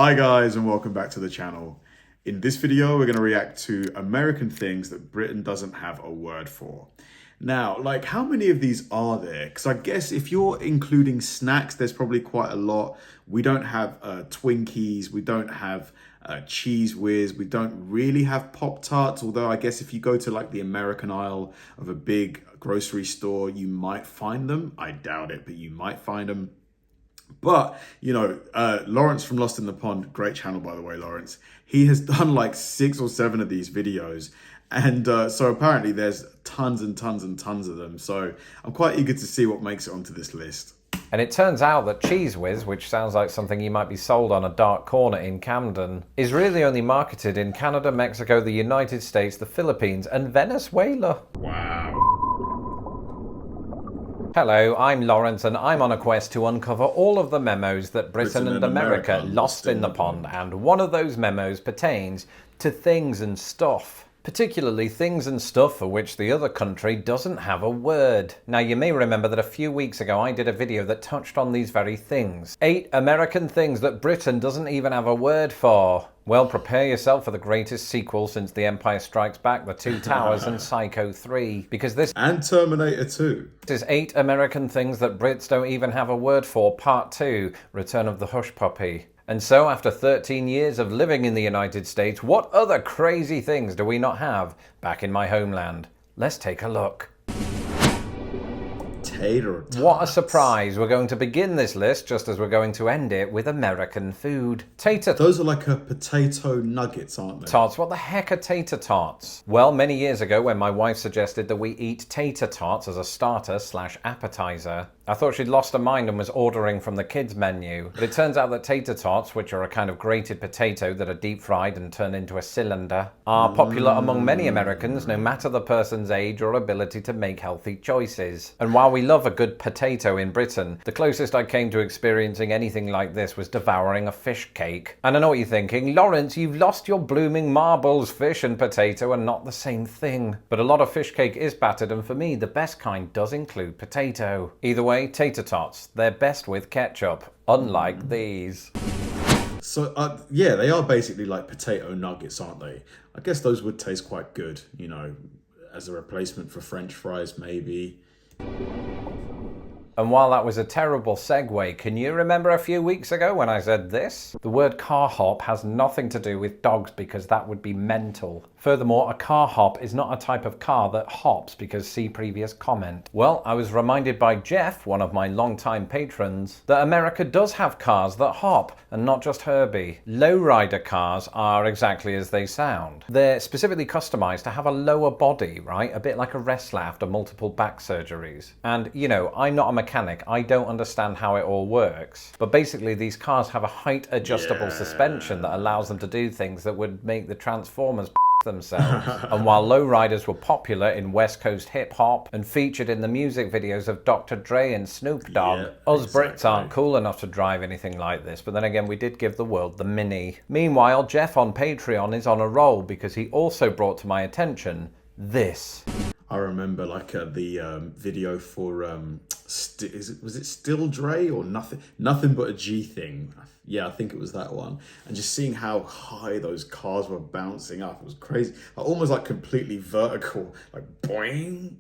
Hi guys and welcome back to the channel. In this video we're going to react to American things that Britain doesn't have a word for. Now, like, how many of these are there? Because I guess if you're including snacks, there's probably quite a lot. We don't have Twinkies, we don't have Cheese Whiz, we don't really have Pop-Tarts, although I guess if you go to like the American aisle of a big grocery store, you might find them. I doubt it, but you might find them. But, you know, Lawrence from Lost in the Pond, great channel, by the way, Lawrence. He has done like 6 or 7 of these videos. And so apparently there's tons and tons and tons of them. So I'm quite eager to see what makes it onto this list. And it turns out that Cheese Whiz, which sounds like something you might be sold on a dark corner in Camden, is really only marketed in Canada, Mexico, the United States, the Philippines, and Venezuela. Wow. Hello, I'm Lawrence and I'm on a quest to uncover all of the memos that Britain and America lost in the pond, and one of those memos pertains to things and stuff. Particularly things and stuff for which the other country doesn't have a word. Now, you may remember that a few weeks ago I did a video that touched on these very things. 8 American things that Britain doesn't even have a word for. Well, prepare yourself for the greatest sequel since The Empire Strikes Back, The Two Towers and Psycho 3, because this And Terminator 2. is 8 American things that Brits don't even have a word for, Part 2, Return of the Hush Puppy. And so, after 13 years of living in the United States, what other crazy things do we not have back in my homeland? Let's take a look. Tater tots. What a surprise. We're going to begin this list, just as we're going to end it, with American food. Tater Those are like potato nuggets, aren't they? tots. What the heck are tater tots? Well, many years ago when my wife suggested that we eat tater tots as a starter/appetizer, I thought she'd lost her mind and was ordering from the kids menu. But it turns out that tater tots, which are a kind of grated potato that are deep fried and turned into a cylinder, are popular among many Americans, no matter the person's age or ability to make healthy choices. And while we love a good potato in Britain, the closest I came to experiencing anything like this was devouring a fish cake. And I know what you're thinking, Lawrence, you've lost your blooming marbles. Fish and potato are not the same thing. But a lot of fish cake is battered, and for me, the best kind does include potato. Either way, tater tots, they're best with ketchup, unlike these. So, yeah, they are basically like potato nuggets, aren't they? I guess those would taste quite good, you know, as a replacement for French fries, maybe. And while that was a terrible segue, can you remember a few weeks ago when I said this? The word car hop has nothing to do with dogs because that would be mental. Furthermore, a car hop is not a type of car that hops because see previous comment. Well, I was reminded by Jeff, one of my longtime patrons, that America does have cars that hop and not just Herbie. Lowrider cars are exactly as they sound. They're specifically customized to have a lower body, right? A bit like a wrestler after multiple back surgeries. And, you know, I'm not a mechanic. I don't understand how it all works. But basically, these cars have a height adjustable suspension that allows them to do things that would make the Transformers themselves. And while lowriders were popular in West Coast hip hop and featured in the music videos of Dr. Dre and Snoop Dogg, us Brits aren't cool enough to drive anything like this. But then again, we did give the world the Mini. Meanwhile, Jeff on Patreon is on a roll because he also brought to my attention this. I remember like the video for was it Still Dre or nothing but a G thing? Yeah, I think it was that one. And just seeing how high those cars were bouncing up, it was crazy. Almost like completely vertical, like boing.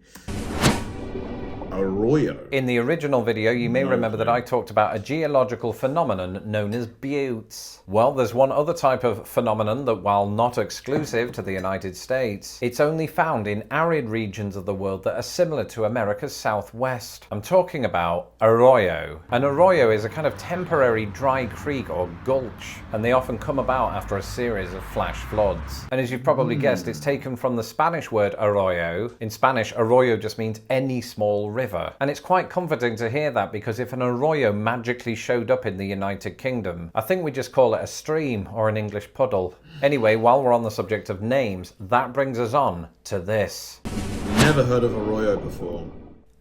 Arroyo. In the original video, you may remember that I talked about a geological phenomenon known as buttes. Well, there's one other type of phenomenon that, while not exclusive to the United States, it's only found in arid regions of the world that are similar to America's southwest. I'm talking about arroyo. An arroyo is a kind of temporary dry creek or gulch, and they often come about after a series of flash floods. And as you've probably guessed, it's taken from the Spanish word arroyo. In Spanish, arroyo just means any small river. And it's quite comforting to hear that, because if an arroyo magically showed up in the United Kingdom, I think we just call it a stream or an English puddle. Anyway, while we're on the subject of names, that brings us on to this. Never heard of Arroyo before.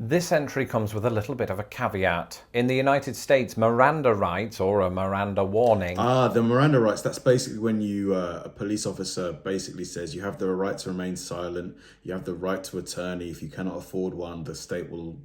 This entry comes with a little bit of a caveat. In the United States, Miranda rights, or a Miranda warning... The Miranda rights, that's basically when you, a police officer basically says you have the right to remain silent, you have the right to attorney. If you cannot afford one, the state will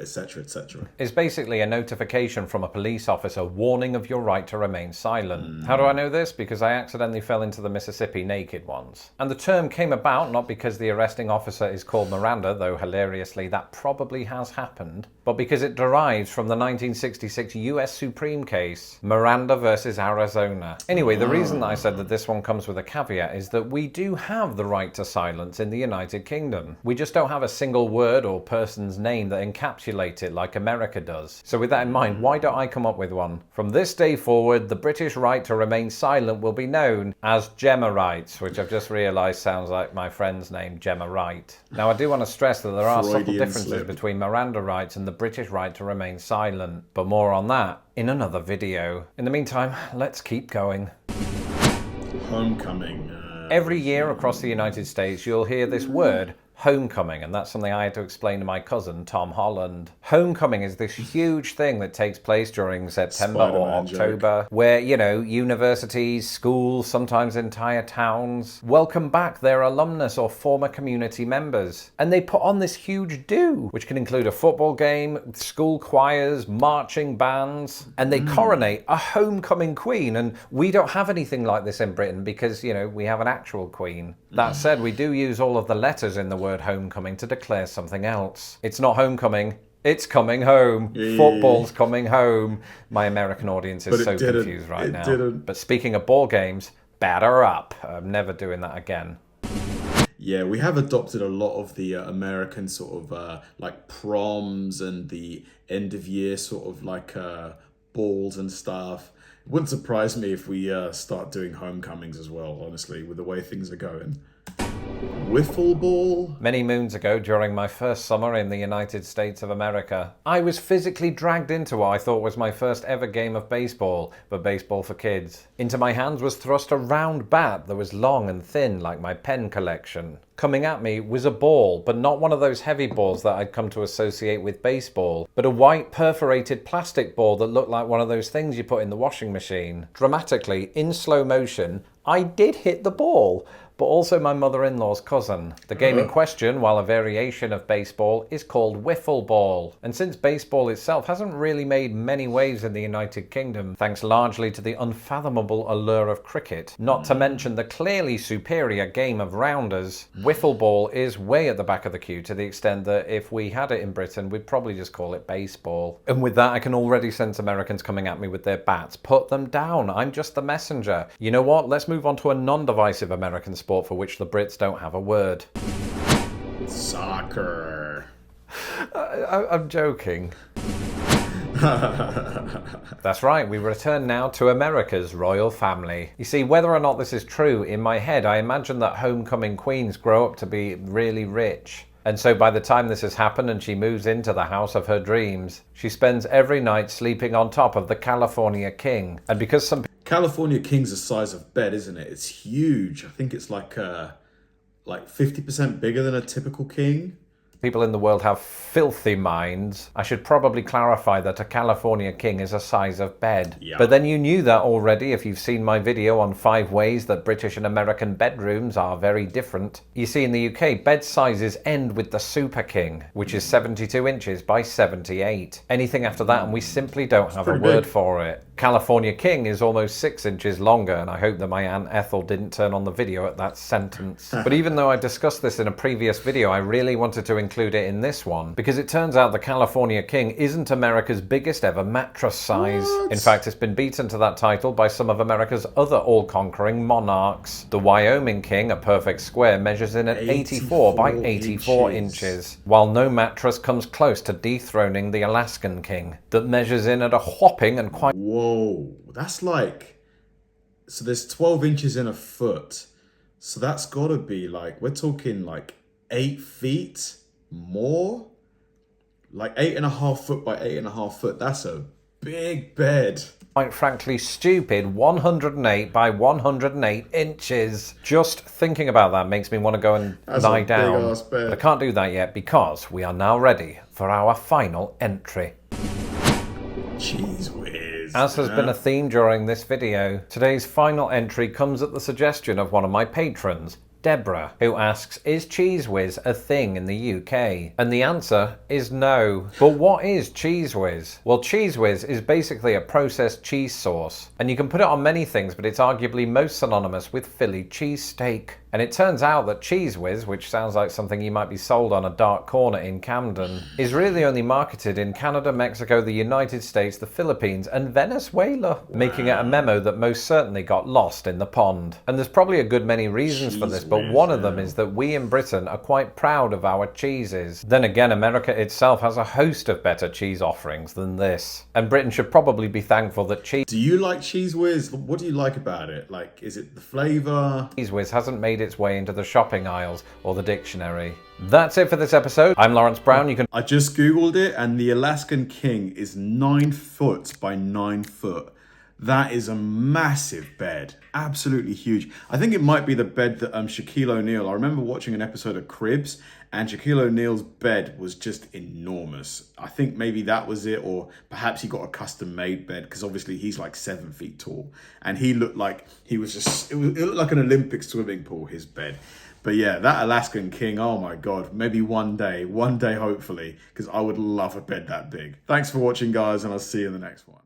etc., etc. It's basically a notification from a police officer warning of your right to remain silent. How do I know this? Because I accidentally fell into the Mississippi naked once. And the term came about not because the arresting officer is called Miranda, though hilariously that probably has happened, but because it derives from the 1966 US Supreme case, Miranda versus Arizona. Anyway, the reason that I said that this one comes with a caveat is that we do have the right to silence in the United Kingdom. We just don't have a single word or person's name that encapsulate it like America does. So with that in mind, why don't I come up with one? From this day forward, the British right to remain silent will be known as Gemma rights, which I've just realised sounds like my friend's name, Gemma Wright. Now I do want to stress that there are subtle differences between Miranda rights and the British right to remain silent, but more on that in another video. In the meantime, let's keep going. Homecoming. Every year across the United States, you'll hear this word, homecoming, and that's something I had to explain to my cousin, Tom Holland. Homecoming is this huge thing that takes place during September or October, where, you know, universities, schools, sometimes entire towns, welcome back their alumnus or former community members. And they put on this huge do, which can include a football game, school choirs, marching bands, and they coronate a homecoming queen. And we don't have anything like this in Britain because, you know, we have an actual queen. That said, we do use all of the letters in the word homecoming to declare something else. It's not homecoming, it's coming home. Football's coming home. My American audience is so confused right now. But speaking of ball games, batter up. I'm never doing that again. Yeah, we have adopted a lot of the American sort of like proms and the end of year sort of like balls and stuff. It wouldn't surprise me if we start doing homecomings as well, honestly, with the way things are going. Wiffle ball? Many moons ago, during my first summer in the United States of America, I was physically dragged into what I thought was my first ever game of baseball, but baseball for kids. Into my hands was thrust a round bat that was long and thin like my pen collection. Coming at me was a ball, but not one of those heavy balls that I'd come to associate with baseball, but a white perforated plastic ball that looked like one of those things you put in the washing machine. Dramatically, in slow motion, I did hit the ball, but also my mother-in-law's cousin. The game in question, while a variation of baseball, is called wiffle ball. And since baseball itself hasn't really made many waves in the United Kingdom, thanks largely to the unfathomable allure of cricket, not to mention the clearly superior game of rounders, wiffle ball is way at the back of the queue, to the extent that if we had it in Britain, we'd probably just call it baseball. And with that, I can already sense Americans coming at me with their bats. Put them down, I'm just the messenger. You know what, let's move on to a non-divisive American sport for which the Brits don't have a word. Soccer. I'm joking. That's right, we return now to America's royal family. You see, whether or not this is true, in my head I imagine that homecoming queens grow up to be really rich. And so by the time this has happened and she moves into the house of her dreams, she spends every night sleeping on top of the California king. And because some California king's the size of bed, isn't it? It's huge. I think it's like 50% bigger than a typical king. people in the world have filthy minds, I should probably clarify that a California king is a size of bed. Yeah. But then you knew that already if you've seen my video on 5 ways that British and American bedrooms are very different. You see, in the UK, bed sizes end with the Super King, which is 72 inches by 78. Anything after that and we simply don't have a word for it. California King is almost 6 inches longer, and I hope that my Aunt Ethel didn't turn on the video at that sentence. But even though I discussed this in a previous video, I really wanted to include it in this one, because it turns out the California King isn't America's biggest ever mattress size. What? In fact, it's been beaten to that title by some of America's other all-conquering monarchs. The Wyoming King, a perfect square, measures in at 84 by 84 inches, while no mattress comes close to dethroning the Alaskan King, that measures in at a whopping and quite... Whoa, that's like... So there's 12 inches in a foot. So that's gotta be like, we're talking like 8 feet more? Like 8.5 foot by 8.5 foot. That's a big bed. Quite frankly stupid 108 by 108 inches. Just thinking about that makes me want to go and lie down. But I can't do that yet because we are now ready for our final entry. Jeez whiz. As has been a theme during this video, today's final entry comes at the suggestion of one of my patrons, Deborah, who asks, is Cheese Whiz a thing in the UK? And the answer is no. But what is Cheese Whiz? Well, Cheese Whiz is basically a processed cheese sauce, and you can put it on many things, but it's arguably most synonymous with Philly cheesesteak. And it turns out that Cheese Whiz, which sounds like something you might be sold on a dark corner in Camden, is really only marketed in Canada, Mexico, the United States, the Philippines, and Venezuela, making it a memo that most certainly got lost in the pond. And there's probably a good many reasons for this, but one of them is that we in Britain are quite proud of our cheeses. Then again, America itself has a host of better cheese offerings than this. And Britain should probably be thankful that Do you like Cheese Whiz? What do you like about it? Like, is it the flavour? Cheese Whiz hasn't made its way into the shopping aisles or the dictionary. That's it for this episode. I'm Lawrence Brown. I just googled it, and the Alaskan King is 9 foot by 9 foot. That is a massive bed. Absolutely huge. I think it might be the bed that Shaquille O'Neal, I remember watching an episode of Cribs, and Shaquille O'Neal's bed was just enormous. I think maybe that was it, or perhaps he got a custom made bed, because obviously he's like 7 feet tall, and he looked like he was just, it looked like an Olympic swimming pool, his bed. But yeah, that Alaskan King, oh my God, maybe one day hopefully, because I would love a bed that big. Thanks for watching, guys, and I'll see you in the next one.